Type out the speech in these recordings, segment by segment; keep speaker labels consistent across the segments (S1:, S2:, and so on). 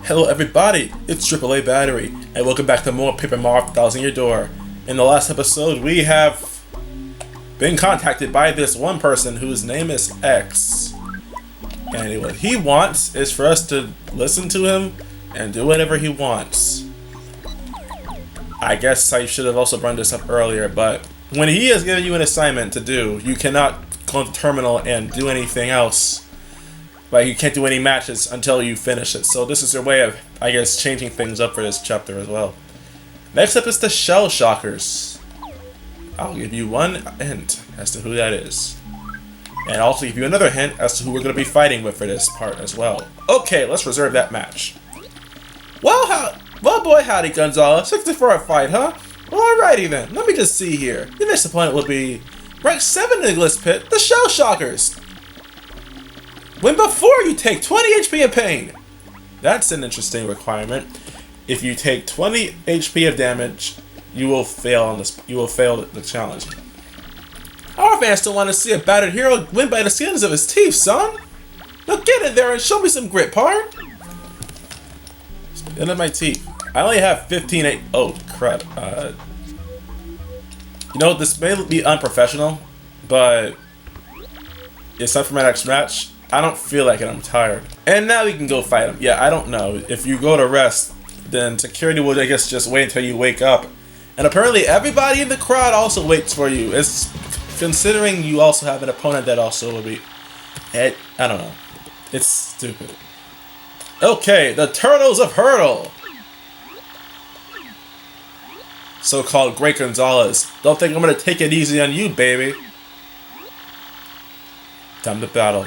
S1: Hello everybody, it's AAA Battery, and welcome back to more Paper Mario Dolls in your door. In the last episode, we have been contacted by this one person whose name is X. And what he wants is for us to listen to him and do whatever he wants. I guess I should have also brought this up earlier, but when he has given you an assignment to do, you cannot go to the terminal and do anything else. Like, you can't do any matches until you finish it. So this is your way of, I guess, changing things up for this chapter as well. Next up is the Shell Shockers. I'll give you one hint as to who that is. And I'll also give you another hint as to who we're going to be fighting with for this part as well. Okay, let's reserve that match. Well, boy, howdy, Gonzalez. 64 at fight, huh? Well, alrighty then. Let me just see here. Your next opponent will be rank 7 in the Glitz Pit, the Shell Shockers. Win before you take 20 HP of pain. That's an interesting requirement. If you take 20 HP of damage, you will fail on this. You will fail the challenge. Our fans still want to see a battered hero win by the skins of his teeth, son. Now get in there and show me some grit, pard. End of my teeth. I only have 15. Oh crap. You know, this may be unprofessional, but it's time for my next match. I don't feel like it, I'm tired. And now we can go fight him. Yeah, I don't know. If you go to rest, then security will, I guess, just wait until you wake up. And apparently everybody in the crowd also waits for you. It's considering you also have an opponent that also will be... I don't know. It's stupid. Okay, the Turtles of Hurdle. So-called Great Gonzalez. Don't think I'm gonna take it easy on you, baby. Time to battle.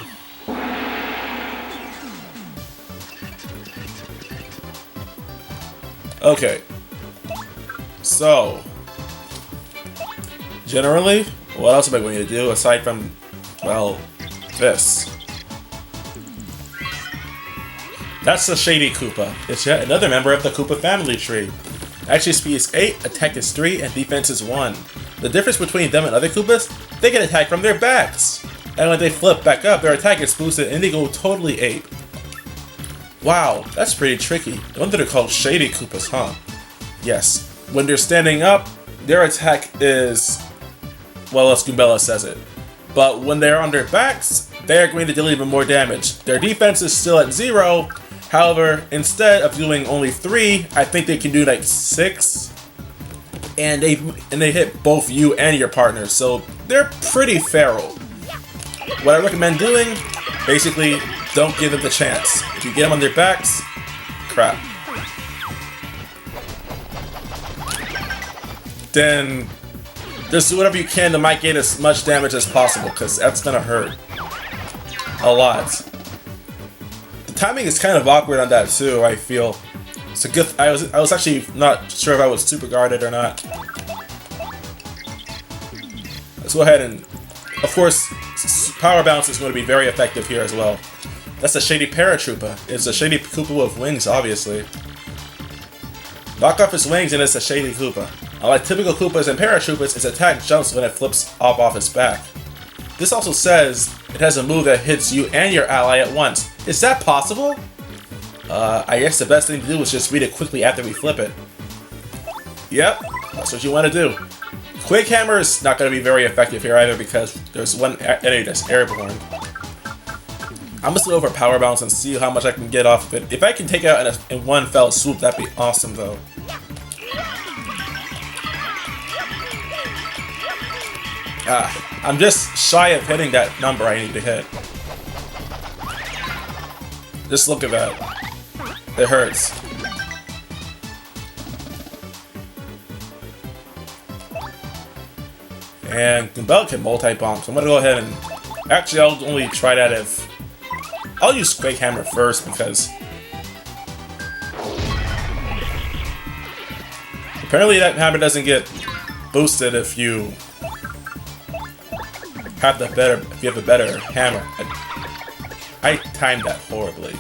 S1: Okay, so generally, what else am I going to do aside from, well, this? That's the Shady Koopa. It's yet another member of the Koopa family tree. Actually, speed is 8, attack is 3, and defense is 1. The difference between them and other Koopas, they can attack from their backs. And when they flip back up, their attack is boosted and they go totally ape. Wow, that's pretty tricky. No wonder they're called Shady Koopas, huh? Yes. When they're standing up, their attack is... well, as Goombella says it. But when they're on their backs, they're going to deal even more damage. Their defense is still at 0. However, instead of doing only 3, I think they can do like 6. And they hit both you and your partner, so they're pretty feral. What I recommend doing, basically, don't give them the chance. If you get them on their backs, crap. Then just do whatever you can to mitigate as much damage as possible, because that's gonna hurt a lot. The timing is kind of awkward on that too, I feel. It's a good. I was actually not sure if I was super guarded or not. Let's go ahead and, of course, power bounce is going to be very effective here as well. That's a Shady Paratroopa. It's a Shady Koopa with wings, obviously. Knock off its wings and it's a Shady Koopa. Unlike typical Koopas and Paratroopas, its attack jumps when it flips off its back. This also says it has a move that hits you and your ally at once. Is that possible? I guess the best thing to do is just read it quickly after we flip it. Yep, that's what you want to do. Quake Hammer is not going to be very effective here either because there's one enemy that's airborne. I'm just going to go for Power Bounce and see how much I can get off of it. If I can take it out in one fell swoop, that'd be awesome though. I'm just shy of hitting that number I need to hit. Just look at that. It hurts. And Goombella can multi-bomb, so I'm gonna go ahead and... actually, I'll only try that if... I'll use Quake Hammer first, because... apparently that hammer doesn't get boosted if you... have the better... if you have a better hammer. I timed that horribly.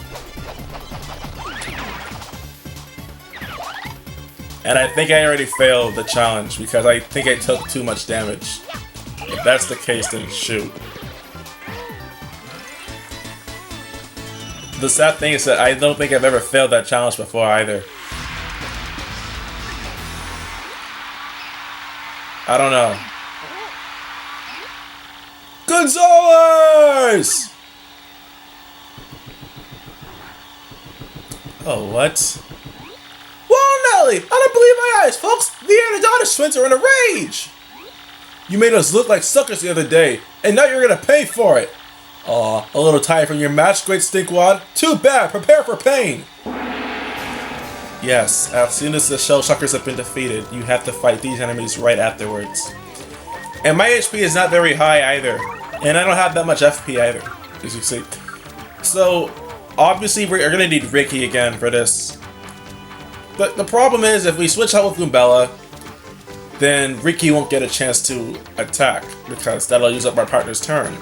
S1: And I think I already failed the challenge because I think I took too much damage. If that's the case, then shoot. The sad thing is that I don't think I've ever failed that challenge before either. I don't know. Gonzalez! Oh, what? Whoa, Nelly! I don't believe my eyes, folks! The Anadonis twins are in a rage! You made us look like suckers the other day, and now you're gonna pay for it! Aw, a little tired from your match, great stinkwad? Too bad, prepare for pain! Yes, as soon as the shell shockers have been defeated, you have to fight these enemies right afterwards. And my HP is not very high either, and I don't have that much FP either, as you see. So, obviously we're gonna need Ricky again for this. But the problem is, if we switch out with Goombella, then Ricky won't get a chance to attack, because that'll use up our partner's turn.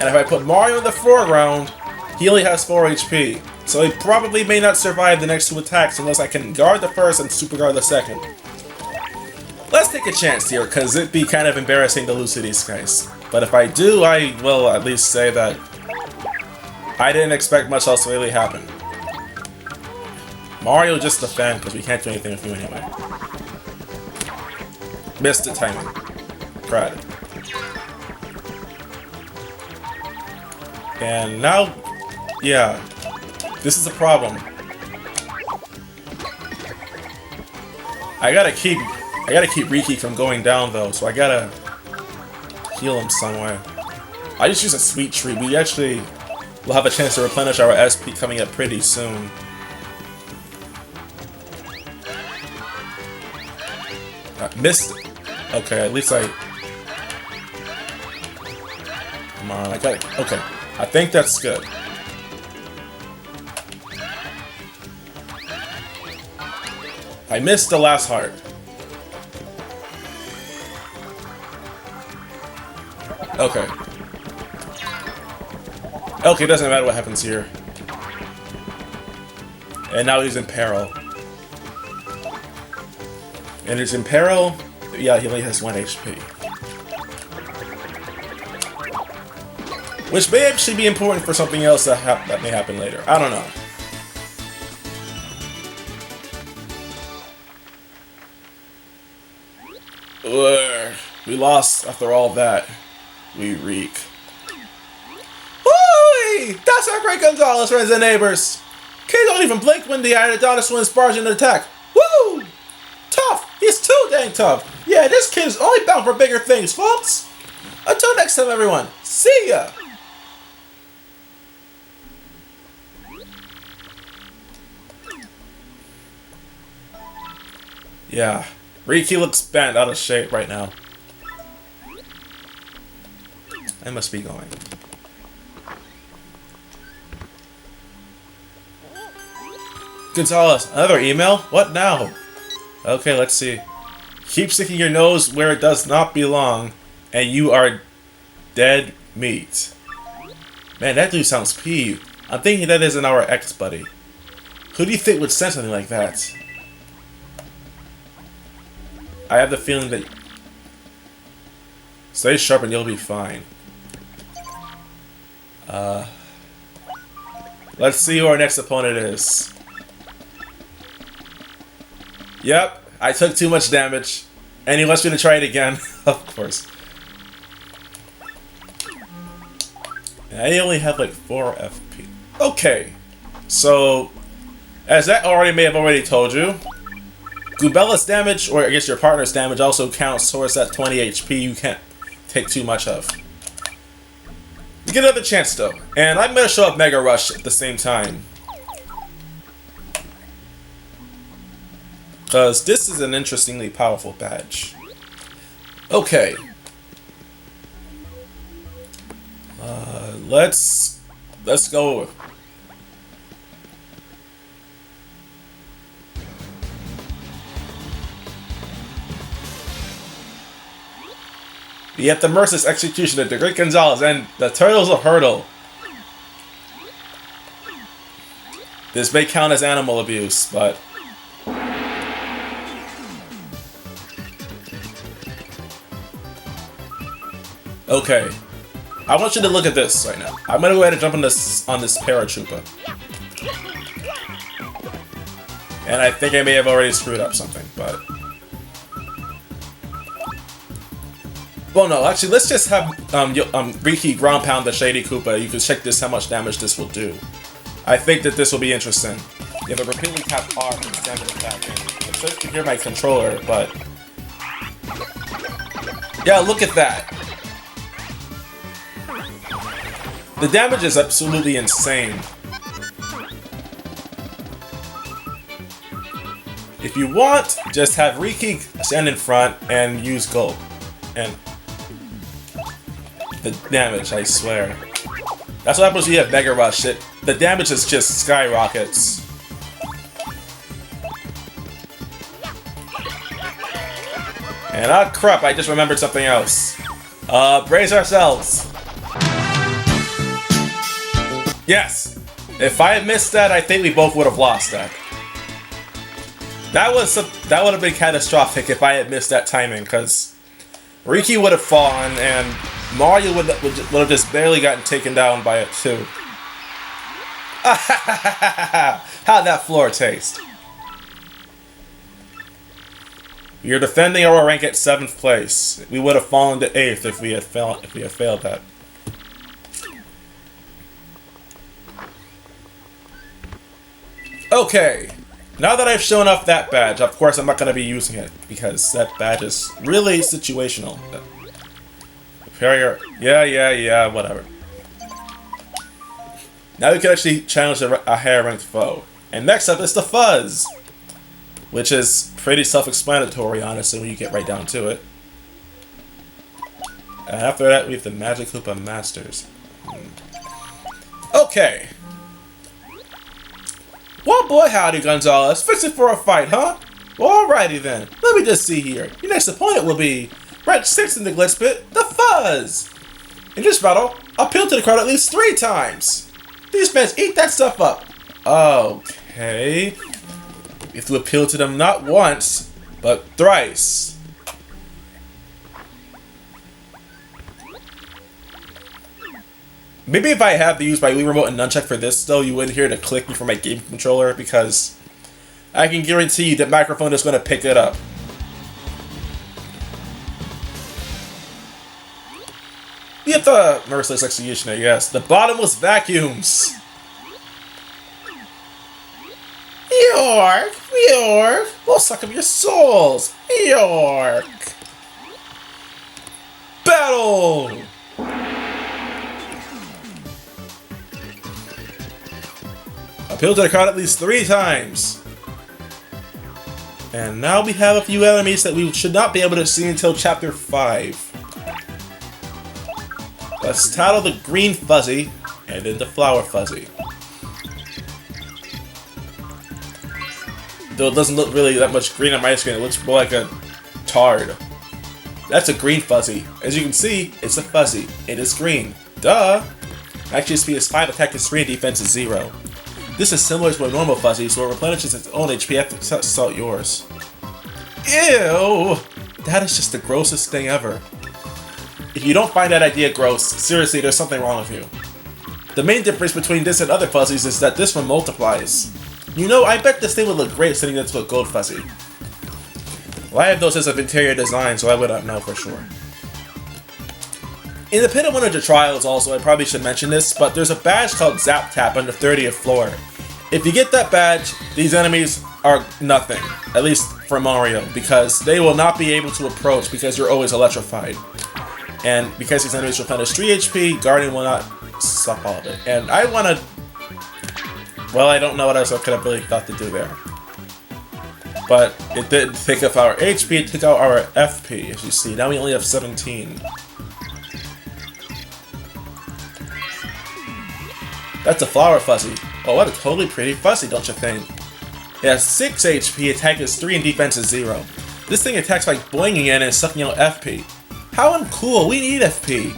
S1: And if I put Mario in the foreground, he only has 4 HP. So he probably may not survive the next 2 attacks unless I can guard the first and super guard the second. Let's take a chance here, because it'd be kind of embarrassing to lose to these guys. But if I do, I will at least say that I didn't expect much else to really happen. Mario just defend, because we can't do anything with you anyway. Missed the timing. Crud. And now, yeah, this is a problem. I gotta keep Riki from going down though, so I gotta heal him some way. I just use a sweet treat. We actually will have a chance to replenish our SP coming up pretty soon. Missed it. Okay, at least I... Come on, I got it. Okay, I think that's good. I missed the last heart. Okay. Okay, doesn't matter what happens here. And now he's in peril. And he's in peril. Yeah, he only has 1 HP. Which may actually be important for something else that may happen later. I don't know. Ugh, we lost after all that. We reek. Woo! That's our great Gonzalez, friends and neighbors. Kids don't even blink when the Anadonis twins barge in an attack. Woo! Tough! He's too dang tough. Yeah, this kid's only bound for bigger things, folks. Until next time, everyone. See ya! Yeah, Riki looks bent out of shape right now. I must be going. Gonzalez, another email? What now? Okay, let's see. Keep sticking your nose where it does not belong, and you are dead meat. Man, that dude sounds peeved. I'm thinking that isn't our ex-buddy. Who do you think would send something like that? I have the feeling that... Stay sharp and you'll be fine. Let's see who our next opponent is. Yep, I took too much damage. And he wants me to try it again. Of course. And I only have like 4 FP. Okay. So, as that already may have already told you, Goombella's damage, or I guess your partner's damage, also counts towards that 20 HP you can't take too much of. You get another chance though, and I'm gonna show up Mega Rush at the same time. Because this is an interestingly powerful badge. Okay. Let's go. Be at the merciless execution of the Great Gonzalez and the Turtles of Hurdle. This may count as animal abuse, but... Okay. I want you to look at this right now. I'm gonna go ahead and jump on this paratrooper. And I think I may have already screwed up something, but... Well, no, actually, let's just have Riki ground pound the Shady Koopa. You can check this, how much damage this will do. I think that this will be interesting. You have to repeatedly tap R to extend the attack. I'm sure you can hear my controller, but... Yeah, look at that! The damage is absolutely insane. If you want, just have Riki stand in front and use Gulp. And... the damage, I swear. That's what happens when you have Mega Rush. The damage is just skyrockets. And ah crap, I just remembered something else. Brace ourselves. Yes! If I had missed that, I think we both would have lost that. That would have been catastrophic if I had missed that timing, because Riki would have fallen and Mario would have just barely gotten taken down by it too. How'd that floor taste? You're defending our rank at 7th place. We would have fallen to 8th if we had failed that. Okay. Now that I've shown off that badge, of course I'm not going to be using it, because that badge is really situational. Yeah, whatever. Now we can actually challenge a higher ranked foe. And next up is the Fuzz, which is pretty self-explanatory, honestly, when you get right down to it. And after that, we have the Magic Koopa Masters. Okay. Well, boy, howdy, Gonzalez. Fix it for a fight, huh? Well, alrighty then. Let me just see here. Your next opponent will be rank 6 in the Glitz Pit, the Fuzz. In this battle, appeal to the crowd at least 3 times. These fans eat that stuff up. Okay. You have to appeal to them not once, but thrice. Maybe if I have to use my Wii Remote and Nunchuck for this, though, you wouldn't hear the clicking from my game controller, because I can guarantee you the microphone is going to pick it up. We have the Merciless Executioner, yes. The bottomless vacuums. York! We'll suck up your souls! York! Battle! Appeal to the crowd at least 3 times. And now we have a few enemies that we should not be able to see until Chapter 5. Let's tattle the Green Fuzzy, and then the Flower Fuzzy. Though it doesn't look really that much green on my screen, it looks more like a tard. That's a Green Fuzzy. As you can see, it's a Fuzzy. It is green. Duh! Actually, speed is 5, attack is 3, and defense is 0. This is similar to a normal Fuzzy, so it replenishes its own HP after it's out yours. Ew! That is just the grossest thing ever. If you don't find that idea gross, seriously, there's something wrong with you. The main difference between this and other Fuzzies is that this one multiplies. You know, I bet this thing would look great sitting next to a Gold Fuzzy. Well, I have those as of interior design, so I would not know for sure. In the Pit of Wonder Trials also, I probably should mention this, but there's a badge called Zap Tap on the 30th floor. If you get that badge, these enemies are nothing. At least for Mario, because they will not be able to approach because you're always electrified. And because these enemies replenish 3 HP, Guardian will not stop all of it. And I want to... Well, I don't know what else I could have really thought to do there. But it didn't take up our HP, it took out our FP, as you see. Now we only have 17. That's a Flower Fuzzy. Oh, what a totally pretty Fuzzy, don't you think? It has 6 HP, attack is 3, and defense is 0. This thing attacks by boinging in and sucking out FP. How uncool, we need FP!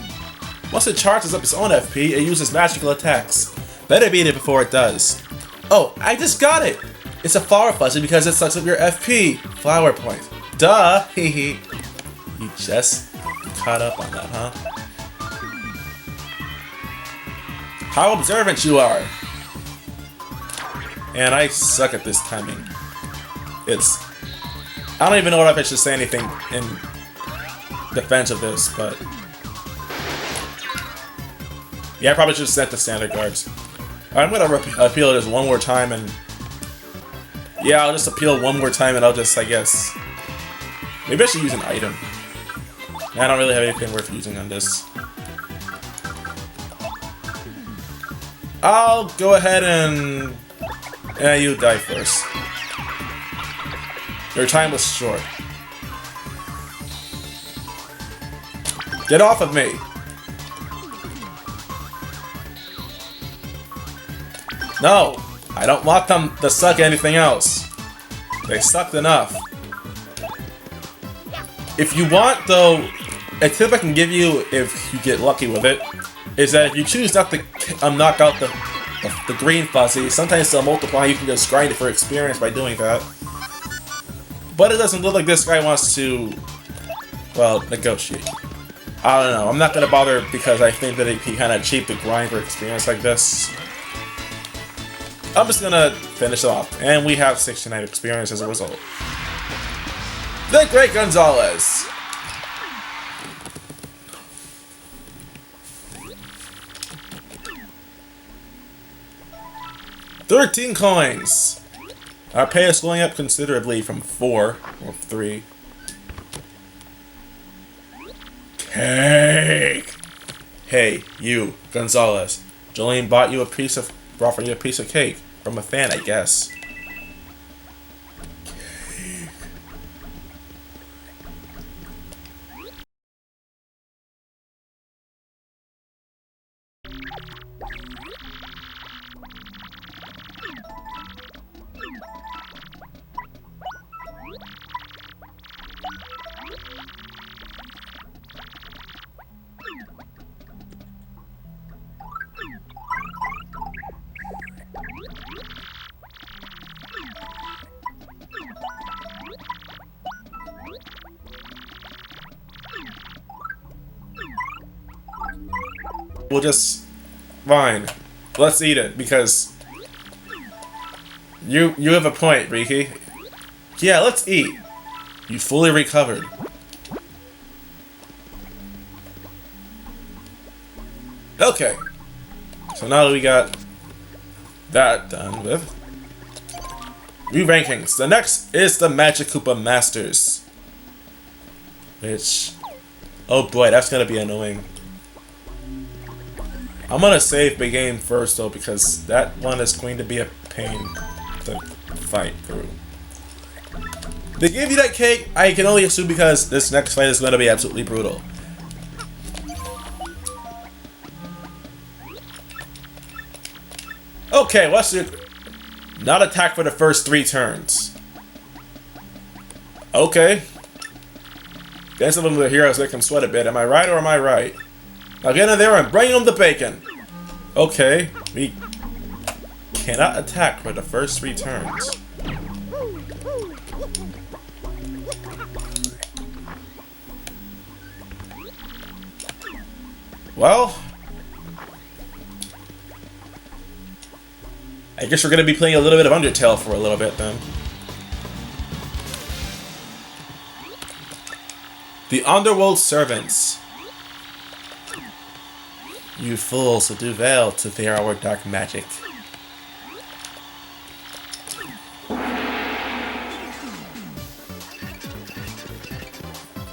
S1: Once it charges up its own FP, it uses magical attacks. Better beat it before it does. Oh, I just got it! It's a Flower Fuzzy because it sucks up your FP. Flower point. Duh! Hehe. You just caught up on that, huh? How observant you are! And I suck at this timing. it's... I don't even know if I should say anything in defense of this, but... yeah, I probably should set the standard guards. I'm gonna appeal this one more time, and... yeah, I'll just appeal one more time, and I'll just, I guess... maybe I should use an item. I don't really have anything worth using on this. I'll go ahead and... yeah, you die first. Your time was short. Get off of me! No! I don't want them to suck anything else. They sucked enough. If you want, though, a tip I can give you if you get lucky with it is that if you choose not to knock out the green fuzzy, sometimes they'll multiply. You can just grind it for experience by doing that. But it doesn't look like this guy wants to, well, negotiate. I don't know. I'm not gonna bother because I think that it'd be kind of cheap to grind for experience like this. I'm just gonna finish it off, and we have 69 experience as a result. The Great Gonzalez. $13 coins. Our pay is going up considerably from 4 or 3. Cake. Hey, you, Gonzalez. Jolene brought you a piece of cake from a fan, I guess. We'll just... fine. Let's eat it, because... You have a point, Riki. Yeah, let's eat. You fully recovered. Okay. So now that we got that done with... new rankings. The next is the Magic Koopa Masters. Which... oh boy, that's gonna be annoying. I'm gonna save the game first though, because that one is going to be a pain to fight through. They gave you that cake, I can only assume because this next fight is going to be absolutely brutal. Okay, what's your... not attack for the first 3 turns. Okay. Dance of them the heroes make them sweat a bit, am I right or am I right? Now get in there and bring them the bacon! Okay, we cannot attack for the first 3 turns. Well... I guess we're going to be playing a little bit of Undertale for a little bit then. The Underworld Servants. You fools do well to fear our dark magic.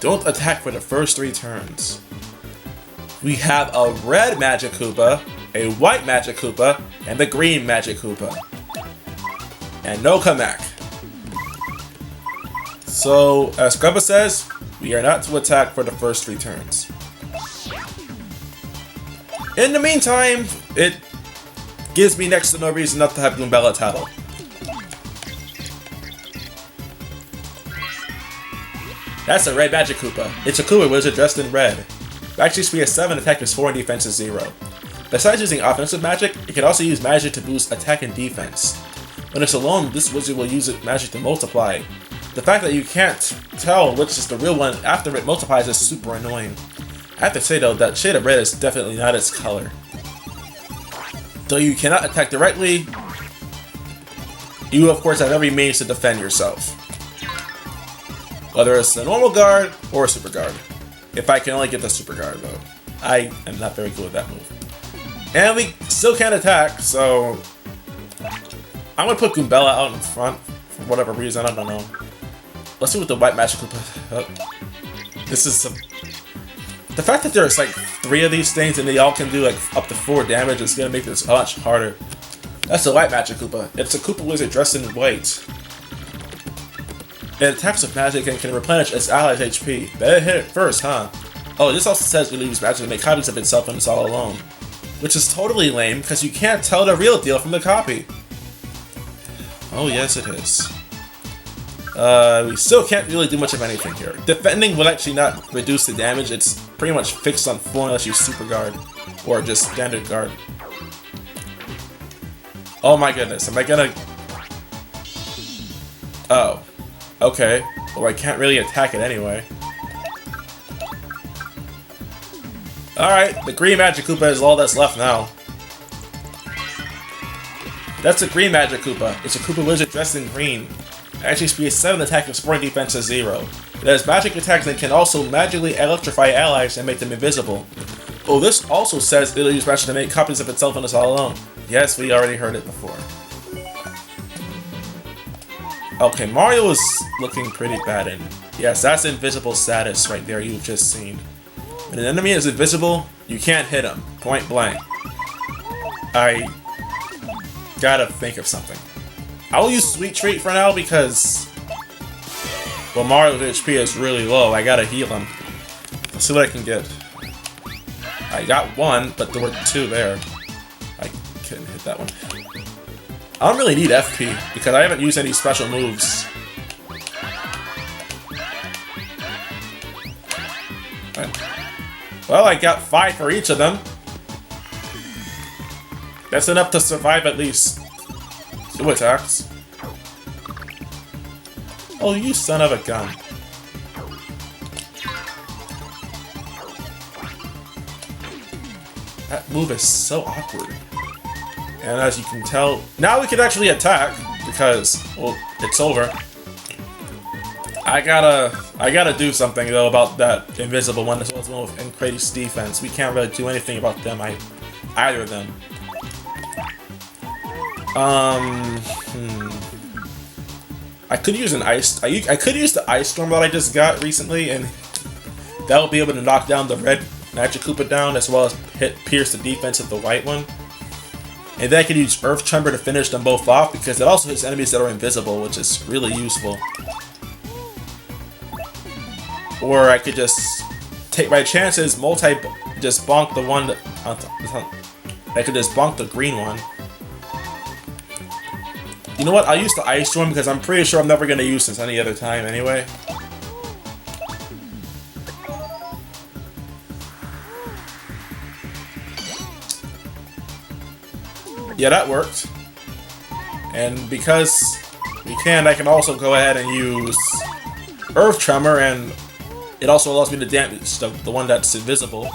S1: Don't attack for the first 3 turns. We have a red Magic Koopa, a white Magic Koopa, and the green Magic Koopa. And no Kamek. So, as Grubba says, we are not to attack for the first 3 turns. In the meantime, it gives me next to no reason not to have Goombella tattle. That's a red Magic Koopa. It's a Koopa wizard dressed in red. Actually, speed is 7, attack is 4, and defense is 0. Besides using offensive magic, it can also use magic to boost attack and defense. When it's alone, this wizard will use magic to multiply. The fact that you can't tell which is the real one after it multiplies is super annoying. I have to say though, that shade of red is definitely not its color. Though you cannot attack directly, you of course have every means to defend yourself. Whether it's a normal guard or a super guard. If I can only get the super guard though. I am not very good with that move. And we still can't attack, so I'm gonna put Goombella out in front for whatever reason, I don't know. Let's see what the white magic This is the fact that there's like 3 of these things and they all can do like up to 4 damage is gonna make this much harder. That's the white magic Koopa. It's a Koopa lizard dressed in white. It attacks with magic and can replenish its allies' HP. Better hit it first, huh? Oh, this also says it uses magic to make copies of itself when it's all alone. Which is totally lame, because you can't tell the real deal from the copy. Oh yes it is. We still can't really do much of anything here. Defending will actually not reduce the damage, it's pretty much fixed on full unless you super guard. Or just standard guard. Oh my goodness, am I gonna... Oh. Okay. Well, I can't really attack it anyway. Alright, the green magic Koopa is all that's left now. That's a green magic Koopa. It's a Koopa lizard dressed in green. Actually, speed 7 attack and supporting defense is 0. It has magic attacks and can also magically electrify allies and make them invisible. Oh, this also says it'll use magic to make copies of itself when it's all alone. Yes, we already heard it before. Okay, Mario is looking pretty bad in. Yes, that's invisible status right there you've just seen. When an enemy is invisible, you can't hit him. Point blank. I gotta think of something. I'll use Sweet Treat for now because... well, Mario's HP is really low. I gotta heal him. Let's see what I can get. I got 1, but there were 2 there. I couldn't hit that one. I don't really need FP because I haven't used any special moves. Right. Well, I got 5 for each of them. That's enough to survive at least 2 attacks. Oh, you son of a gun. That move is so awkward. And as you can tell, now we can actually attack because, well, it's over. I gotta do something though about that invisible one as well as one with increased defense. We can't really do anything about them, either of them. I could use an ice. I could use the ice storm that I just got recently, and that will be able to knock down the red magic Koopa down as well as pierce the defense of the white one. And then I could use Earth Tremor to finish them both off because it also hits enemies that are invisible, which is really useful. Or I could just take my chances, just bonk the one that... I could just bonk the green one. You know what? I'll use the Ice Storm because I'm pretty sure I'm never going to use this any other time anyway. Yeah, that worked. And because we can, I can also go ahead and use Earth Tremor, and it also allows me to damage the one that's invisible,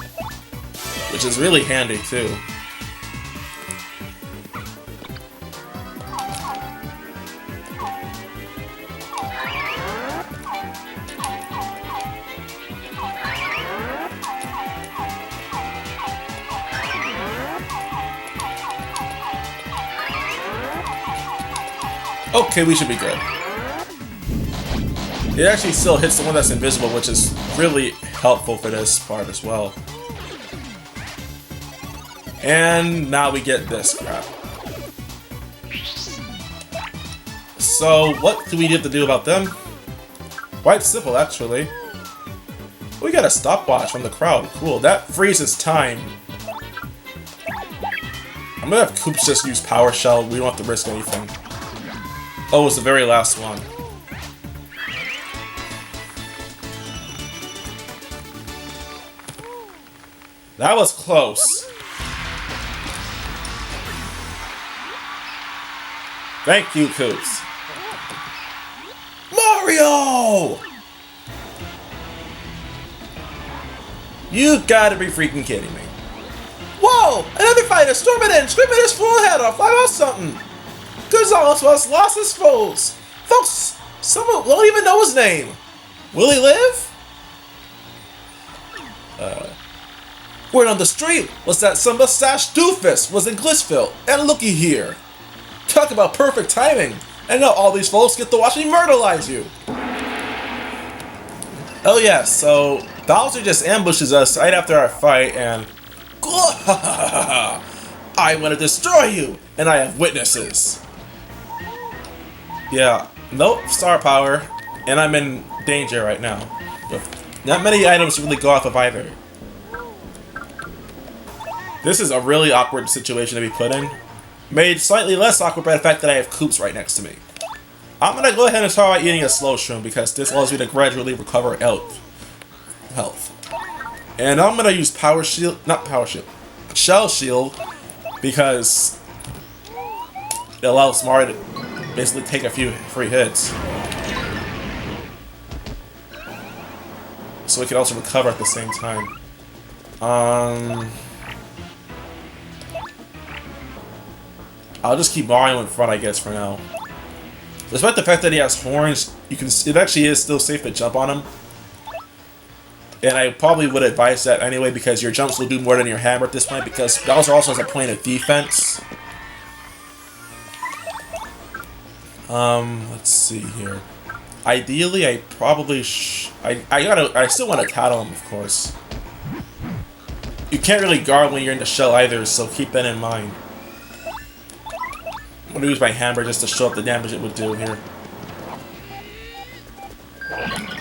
S1: which is really handy too. Okay, we should be good. It actually still hits the one that's invisible, which is really helpful for this part as well. And now we get this crap. So, what do we have to do about them? Quite simple, actually. We got a stopwatch from the crowd. Cool, that freezes time. I'm gonna have Koops just use Power Shell. We don't have to risk anything. Oh, it's the very last one. That was close. Thank you, Koops. Mario! You gotta be freaking kidding me. Whoa! Another fighter storming in, screaming his full head off. I lost something. Gonzalez was lost his foes. Folks, someone won't even know his name. Will he live? Word on the street was that some mustache doofus was in Glitzville, and looky here. Talk about perfect timing, and now all these folks get to watch me murderize you. Oh yeah, so Bowser just ambushes us right after our fight, and I want to destroy you, and I have witnesses. Yeah, nope, star power, and I'm in danger right now. Not many items really go off of either. This is a really awkward situation to be put in. Made slightly less awkward by the fact that I have Koops right next to me. I'm gonna go ahead and start eating a slow shroom because this allows me to gradually recover health. And I'm gonna use Power Shield, not Power Shield, Shell Shield, because it allows Mario to basically take a few free hits. So we can also recover at the same time. I'll just keep Mario in front, I guess, for now. Despite the fact that he has horns, it actually is still safe to jump on him. And I probably would advise that anyway, because your jumps will do more than your hammer at this point, because Bowser also has a point of defense. Let's see here. Ideally, I probably I still want to tattle him, of course. You can't really guard when you're in the shell either, so keep that in mind. I'm gonna use my hammer just to show up the damage it would do here.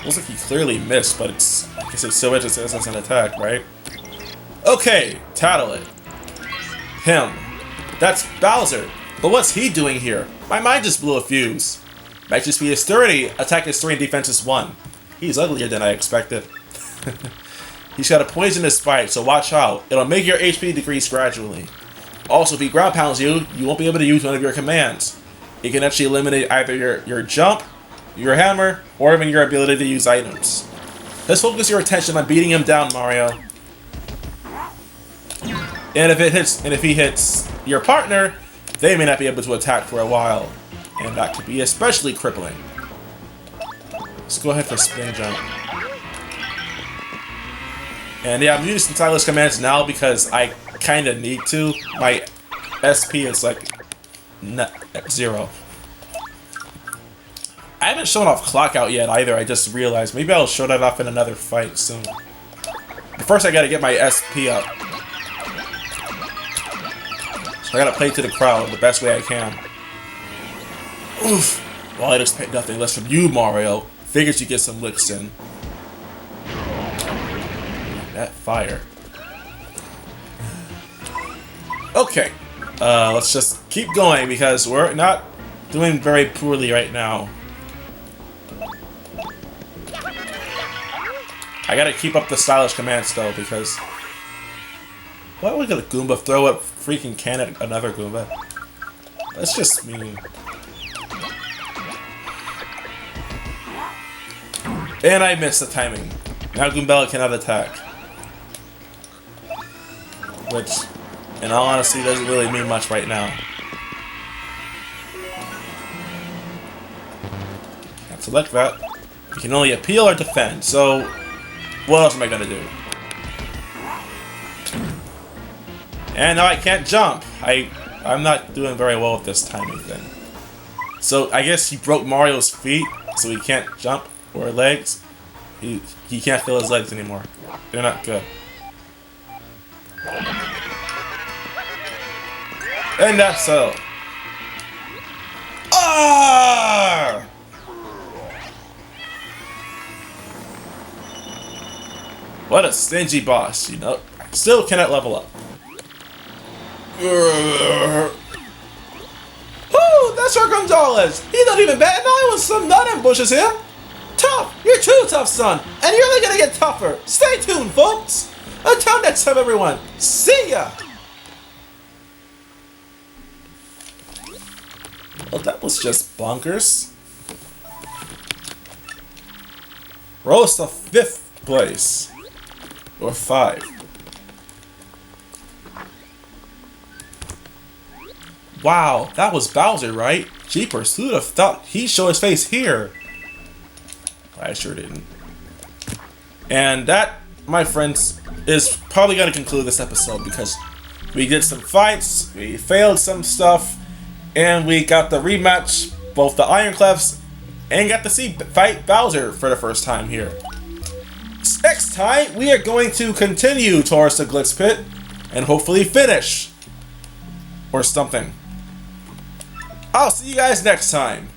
S1: Looks like he clearly missed, but I guess it still registers as an attack, right? Okay, tattle it. Him. That's Bowser. But what's he doing here? My mind just blew a fuse. Max speed is 30, attack is 3, and defense is 1. He's uglier than I expected. He's got a poisonous bite, so watch out. It'll make your HP decrease gradually. Also, if he ground pounds you, you won't be able to use one of your commands. It can actually eliminate either your jump, your hammer, or even your ability to use items. Let's focus your attention on beating him down, Mario. And if he hits your partner, they may not be able to attack for a while. And that could be especially crippling. Let's go ahead for spin jump. And yeah, I'm using some stylish commands now because I kind of need to. My SP is like 0. I haven't shown off Clock Out yet either, I just realized. Maybe I'll show that off in another fight soon. But first I gotta get my SP up. So I gotta play to the crowd the best way I can. Oof. Well, I'd expect nothing less from you, Mario. Figures you get some licks in. That fire. Okay. Let's just keep going because we're not doing very poorly right now. I gotta keep up the stylish commands though because... Why would a Goomba throw a freaking can at another Goomba? That's just mean. And I missed the timing. Now Goombella cannot attack. Which, in all honesty, doesn't really mean much right now. Can't select that. You can only appeal or defend, so what else am I gonna do? And now I can't jump. I'm not doing very well with this timing thing. So I guess he broke Mario's feet, so he can't jump, or legs. He can't feel his legs anymore. They're not good. And that's so. Ah! What a stingy boss, you know. Still cannot level up. Woo! That's our Gonzalez! He's not even bad, and I was some nut ambushes him! Tough! You're too tough, son! And you're only gonna get tougher! Stay tuned, folks! Until next time, everyone! See ya! Well, that was just bonkers. Rose to 5th place. Or 5. Wow, that was Bowser, right? Jeepers, who'd have thought he'd show his face here? I sure didn't. And that, my friends, is probably going to conclude this episode because we did some fights, we failed some stuff, and we got the rematch, both the Ironclads, and got to see fight Bowser for the first time here. Next time, we are going to continue towards the Glitz Pit and hopefully finish. Or something. I'll see you guys next time.